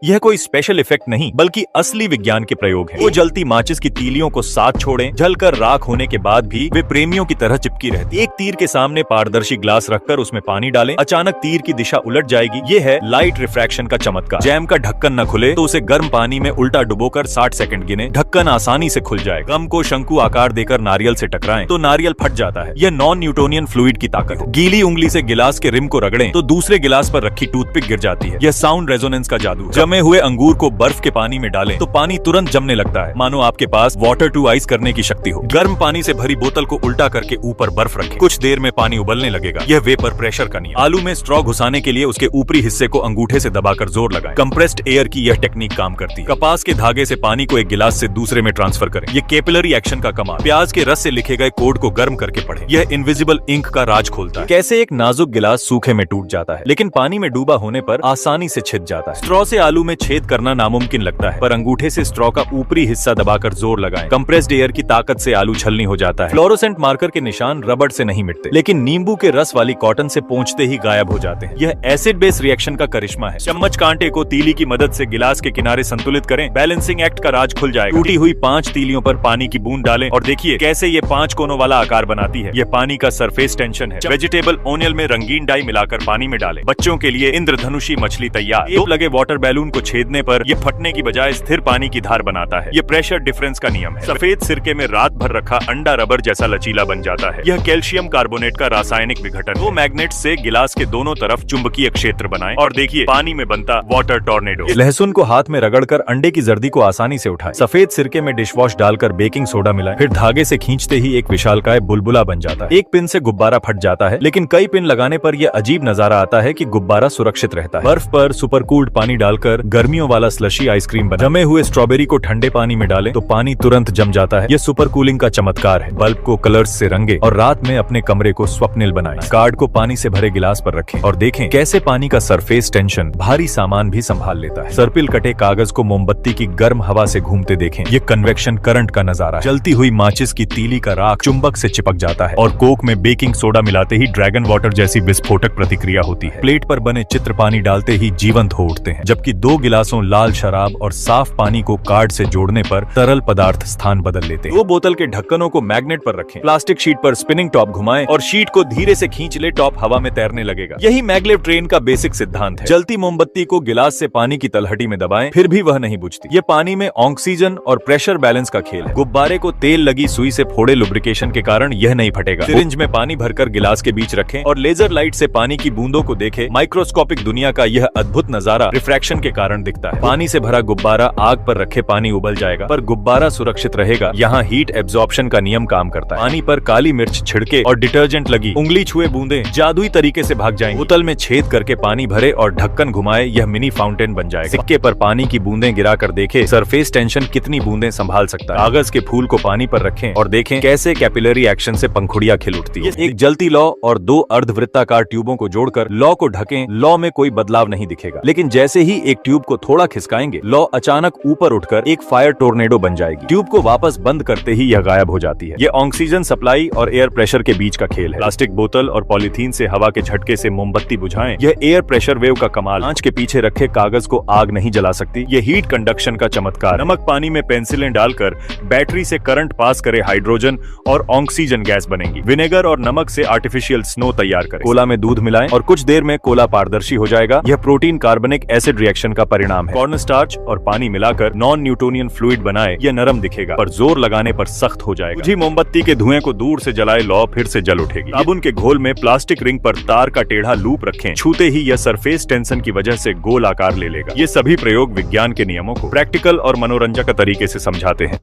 यह कोई special effect नहीं बल्कि असली विज्ञान के प्रयोग हैं। वो जलती माचिस की तीलियों को साथ छोड़ें, जलकर राख होने के बाद भी वे प्रेमियों की तरह चिपकी रहती। एक तीर के सामने पारदर्शी ग्लास रखकर उसमें पानी डालें, अचानक तीर की दिशा उलट जाएगी। ये है लाइट रिफ्रैक्शन का चमत्कार। जैम का ढक्कन न खुले तो उसे गर्म पानी में उल्टा डुबोकर 60 सेकंड गिने, ढक्कन आसानी से खुल जाएगा। गम को शंकु आकार देकर नारियल से टकराएं तो नारियल फट जाता है। यह नॉन न्यूटोनियन फ्लूइड की ताकत है। गीली उंगली से गिलास के रिम को रगड़ें तो दूसरे गिलास पर रखी टूथपिक गिर जाती है। यह साउंड रेजोनेंस का जादू है। जमे हुए अंगूर को बर्फ के पानी में डालें तो पानी तुरंत जमने लगता है, मानो आपके पास वाटर टू आइस करने की शक्ति हो। गर्म पानी से भरी बोतल को उल्टा करके ऊपर बर्फ रखें, कुछ देर में पानी उबलने लगेगा। यह वेपर प्रेशर का नियम। आलू में स्ट्रॉ घुसाने के लिए उसके ऊपरी हिस्से को अंगूठे से दबाकर जोर लगाएं। कंप्रेस्ड एयर की यह टेक्निक काम करती है। कपास के धागे से पानी को एक गिलास से दूसरे में ट्रांसफर करें। यह कैपिलरी एक्शन का कमाल। प्याज के रस से लिखे गए कोड को गर्म करके पढ़ें। यह इनविजिबल इंक का राज खोलता है। कैसे एक नाजुक गिलास सूखे में टूट जाता है लेकिन पानी में डूबा होने पर आसानी से छिद जाता है। स्ट्रॉ से आलू में छेद करना नामुमकिन लगता है, पर अंगूठे से स्ट्रॉ का ऊपरी हिस्सा दबाकर जोर लगाएं। कंप्रेस्ड एयर की ताकत से आलू छलनी हो जाता है। फ्लोरोसेंट मार्कर के निशान रबड़ से नहीं मिटते, लेकिन नींबू के रस वाली कॉटन से पोंछते ही गायब हो जाते हैं। यह एसिड बेस रिएक्शन का करिश्मा है। चम्मच कांटे को तीली की मदद से गिलास के किनारे संतुलित करें, बैलेंसिंग एक्ट का राज खुल जाएगा। टूटी हुई 5 तीलियों पर पानी की बूंद डालें और देखिए कैसे ये 5 कोनों वाला आकार बनाती है। यह पानी का सरफेस टेंशन है। वेजिटेबल ओनियल में रंगीन डाई मिलाकर पानी में डालें। बच्चों के लिए इंद्रधनुषी मछली तैयार। टेप लगे वाटर बैलून को छेदने पर यह फटने की बजाय स्थिर पानी की धार बनाता है। यह प्रेशर डिफरेंस का नियम है। सफेद सिरके में रात भर रखा अंडा रबर जैसा लचीला बन जाता है। यह कैल्शियम कार्बोनेट का रासायनिक विघटन। दो मैग्नेट से गिलास के दोनों तरफ चुंबकीय क्षेत्र बनाएं और देखिए पानी में बनता वाटर टॉर्नेडो। लहसुन को हाथ में रगड़कर अंडे की जर्दी को आसानी से उठाएं। सफेद सिरके में डिश वॉश डालकर बेकिंग सोडा मिलाएं, फिर धागे से खींचते ही एक विशालकाय बुलबुला बन जाता है। एक पिन से गुब्बारा फट जाता है, लेकिन कई पिन लगाने पर यह अजीब नजारा आता है कि गुब्बारा सुरक्षित रहता है। बर्फ पर सुपर कूल्ड पानी डालकर गर्मियों वाला स्लशी आइसक्रीम बना। जमे हुए स्ट्रॉबेरी को ठंडे पानी में डालें तो पानी तुरंत जम जाता है। यह सुपर कूलिंग का चमत्कार है। बल्ब को कलर्स से रंगे और रात में अपने कमरे को स्वप्निल बनाएं। कार्ड को पानी से भरे गिलास पर रखें और देखें कैसे पानी का सरफेस टेंशन भारी सामान भी संभाल लेता है। सर्पिल कटे कागज को मोमबत्ती की गर्म हवा से घूमते देखें। यह कन्वेक्शन करंट का नजारा है। जलती हुई माचिस की तीली का राख चुंबक से चिपक जाता है और कोक में बेकिंग सोडा मिलाते ही ड्रैगन वाटर जैसी विस्फोटक प्रतिक्रिया होती है। प्लेट पर बने चित्र पानी डालते ही जीवंत हो उठते हैं, जबकि 2 गिलासों लाल शराब और साफ पानी को कार्ड से जोड़ने पर तरल पदार्थ स्थान बदल लेते हैं। 2 बोतल के ढक्कनों को मैग्नेट पर रखें। प्लास्टिक शीट पर स्पिनिंग टॉप घुमाएं और शीट को धीरे से खींच ले, टॉप हवा में तैरने लगेगा। यही मैग्लेव ट्रेन का बेसिक सिद्धांत है। जलती मोमबत्ती को गिलास से पानी की तलहटी में दबाएं, फिर भी वह नहीं बुझती। ये पानी में ऑक्सीजन और प्रेशर बैलेंस का खेल है। गुब्बारे को तेल लगी सुई से फोड़े लुब्रिकेशन के कारण यह नहीं फटेगा। सिरिंज में पानी भरकर गिलास के बीच रखें और लेजर लाइट से पानी की बूंदों को देखें। माइक्रोस्कोपिक दुनिया का यह अद्भुत नजारा रिफ्रैक्शन के कारण दिखता है। पानी से भरा गुब्बारा आग पर रखे पानी उबल जाएगा, पर गुब्बारा सुरक्षित रहेगा। यहाँ हीट एब्जॉर्प्शन का नियम काम करता है। पानी पर काली मिर्च छिड़के और डिटर्जेंट लगी उंगली छुए बूंदें जादुई तरीके से भाग जाएंगी। बोतल में छेद करके पानी भरे और ढक्कन घुमाए, यह मिनी फाउंटेन बन जाएगा। सिक्के पर पानी की बूंदें गिराकर देखें सरफेस टेंशन कितनी बूंदें संभाल सकता है। कागज के फूल को पानी पर रखें और देखें कैसे कैपिलरी एक्शन से पंखुड़ियां खिल उठती है। एक जलती लौ और 2 अर्धवृत्ताकार ट्यूबों को जोड़कर लौ को ढकें। लौ में कोई बदलाव नहीं दिखेगा, लेकिन जैसे ही एक ट्यूब को थोड़ा खिसकाएंगे, लौ अचानक ऊपर उठकर एक फायर टोर्नेडो बन जाएगी। ट्यूब को वापस बंद करते ही यह गायब हो जाती है। यह ऑक्सीजन सप्लाई और एयर प्रेशर के बीच का खेल है। प्लास्टिक बोतल और पॉलीथीन से हवा के झटके से मोमबत्ती बुझाएं, यह एयर प्रेशर वेव का कमाल। कांच के पीछे रखे कागज को आग नहीं जला सकती, यह हीट कंडक्शन का चमत्कार। नमक पानी में पेंसिलें डालकर बैटरी से करंट पास करे हाइड्रोजन और ऑक्सीजन गैस बनेगी। विनेगर और नमक से आर्टिफिशियल स्नो तैयार करें। कोला में दूध मिलाएं और कुछ देर में कोला पारदर्शी हो जाएगा। यह प्रोटीन कार्बनिक एसिड रिएक्शन का परिणाम है। कॉर्न स्टार्च और पानी मिलाकर नॉन न्यूटोनियन फ्लूइड बनाए, यह नरम दिखेगा पर जोर लगाने पर सख्त हो जाएगा। बुझी मोमबत्ती के धुएं को दूर से जलाए लौ फिर से जल उठेगी। साबुन के घोल में प्लास्टिक रिंग पर तार का टेढ़ा लूप रखें, छूते ही यह सरफेस टेंशन की वजह से गोल आकार ले लेगा। ये सभी प्रयोग विज्ञान के नियमों को प्रैक्टिकल और मनोरंजक तरीके से समझाते हैं।